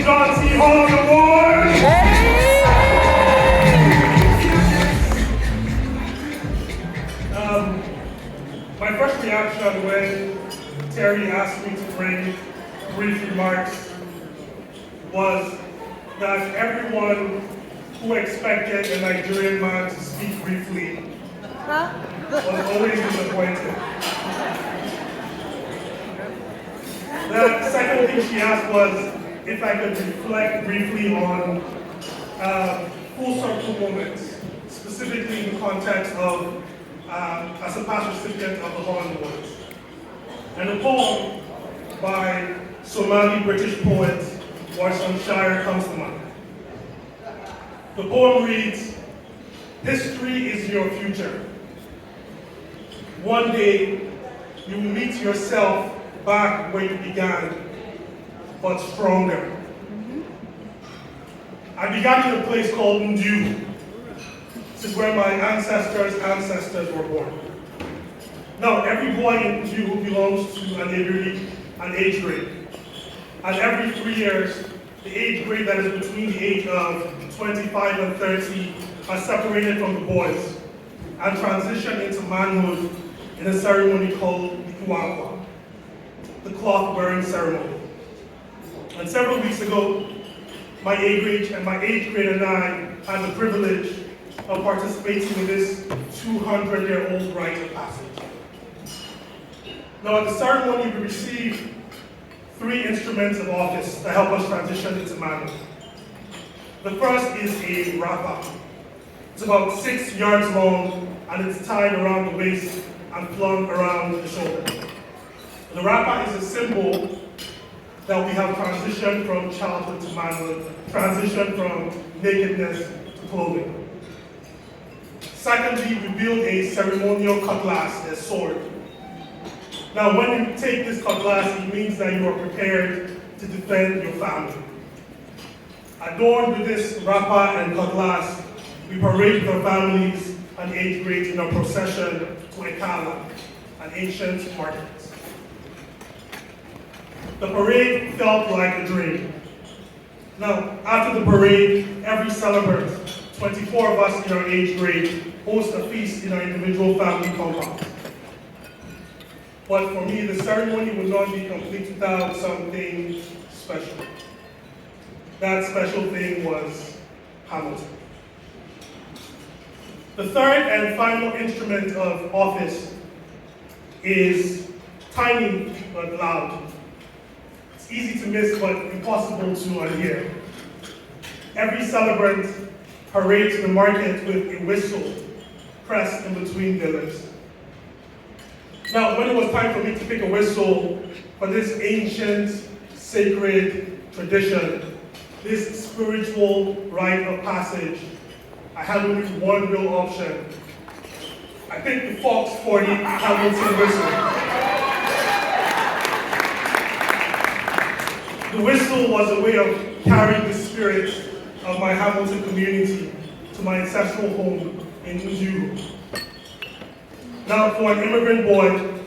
John C. Holland Award. My first reaction when Terry asked me to bring brief remarks was that everyone who expected a Nigerian man to speak briefly was always disappointed. The second thing she asked was if I could reflect briefly on full circle moments, specifically in the context of as a past recipient of the Holland Awards. And a poem by Somali British poet Warsan Shire comes to mind. The poem reads, "History is your future. One day, you will meet yourself back where you began, but stronger." I began in a place called Ndu. This is where my ancestors were born. Now, every boy in Ndu belongs to an age grade. And every 3 years, the age grade that is between the age of 25 and 30 are separated from the boys and transition into manhood in a ceremony called Ikuwakwa, the cloth-wearing ceremony. And several weeks ago, my age grade and I had the privilege of participating in this 200-year-old rite of passage. Now, at the ceremony, we received 3 instruments of office that help us transition into manhood. The first is a rapa. It's about 6 yards long, and it's tied around the waist and flung around the shoulder. The rapa is a symbol that we have transitioned from childhood to manhood, transitioned from nakedness to clothing. Secondly, we build a ceremonial cutlass, a sword. Now, when you take this cutlass, it means that you are prepared to defend your family. Adorned with this rapa and cutlass, we parade with our families and age grades in a procession to Ekala, an ancient market. The parade felt like a dream. Now, after the parade, every celebrant, 24 of us in our age grade, host a feast in our individual family compounds. But for me, the ceremony would not be complete without something special. That special thing was Hamilton. The third and final instrument of office is tiny but loud. It's easy to miss but impossible to unhear. Every celebrant parades the market with a whistle pressed in between their lips. Now, when it was time for me to pick a whistle for this ancient, sacred tradition, this spiritual rite of passage, I had only one real option. I picked the Fox 40 Hamilton whistle. The whistle was a way of carrying the spirit of my Hamilton community to my ancestral home in Ndu. Now, for an immigrant boy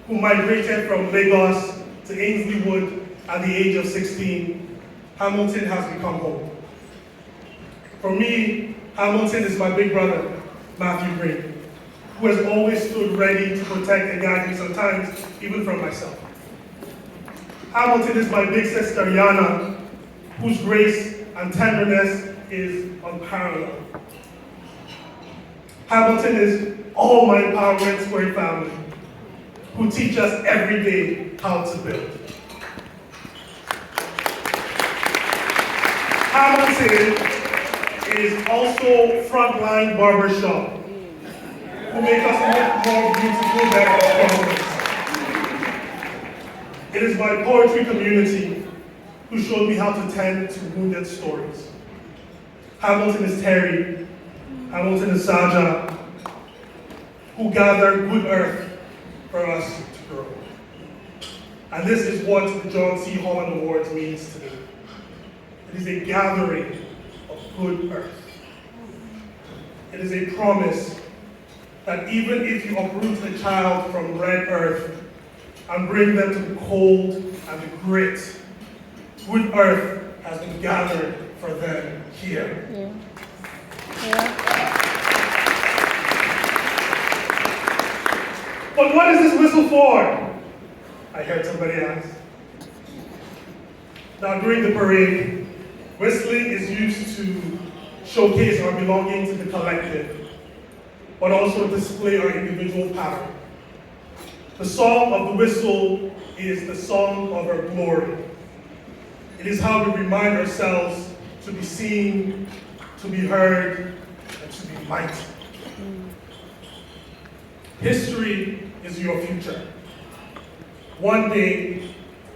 who migrated from Lagos to Ainsley Wood at the age of 16, Hamilton has become home. For me, Hamilton is my big brother, Matthew Green, who has always stood ready to protect and guide me, sometimes even from myself. Hamilton is my big sister, Yana, whose grace and tenderness is unparalleled. Hamilton is all my Empowerment Square family, who teach us every day how to build. Hamilton is also Frontline Barbershop, who make us look more beautiful than our promise. It is my poetry community who showed me how to tend to wounded stories. Hamilton is Terry, Hamilton is Saja, who gather good earth for us to grow. And this is what the John C. Holland Awards means to me. It is a gathering of good earth. It is a promise that even if you uproot a child from red earth and bring them to the cold and the grit, good earth has been gathered for them here. Yeah. But what is this whistle for? I heard somebody ask. Now, during the parade, whistling is used to showcase our belonging to the collective, but also display our individual power. The song of the whistle is the song of our glory. It is how we remind ourselves to be seen, to be heard, and to be mighty. History is your future. One day,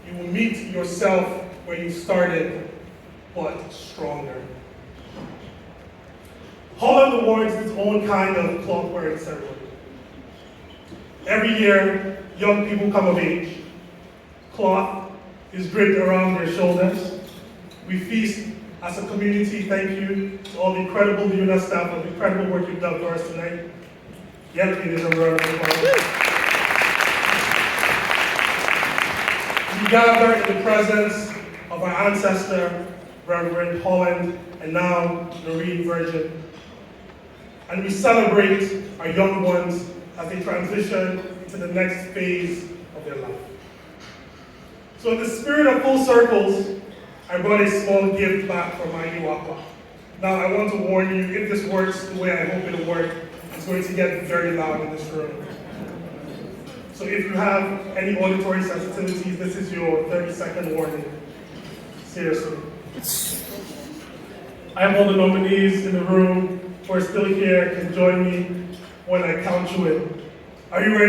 you will meet yourself where you started, but stronger. Holland awards its own kind of cloth-wearing ceremony. Every year, young people come of age. Cloth is draped around their shoulders. We feast as a community. Thank you to all the incredible UNA staff for the incredible work you've done for us tonight. Yes, ladies and gentlemen. We gather in the presence of our ancestor, Reverend Holland, and now Noreen Virgin. And we celebrate our young ones as they transition into the next phase of their life. So in the spirit of full circles, I brought a small gift back from my Iwapa. Now I want to warn you, if this works the way I hope it'll work, it's going to get very loud in this room. So if you have any auditory sensitivities, this is your 30-second warning. Seriously. I have all the nominees in the room who are still here can join me when I count you in. Are you ready?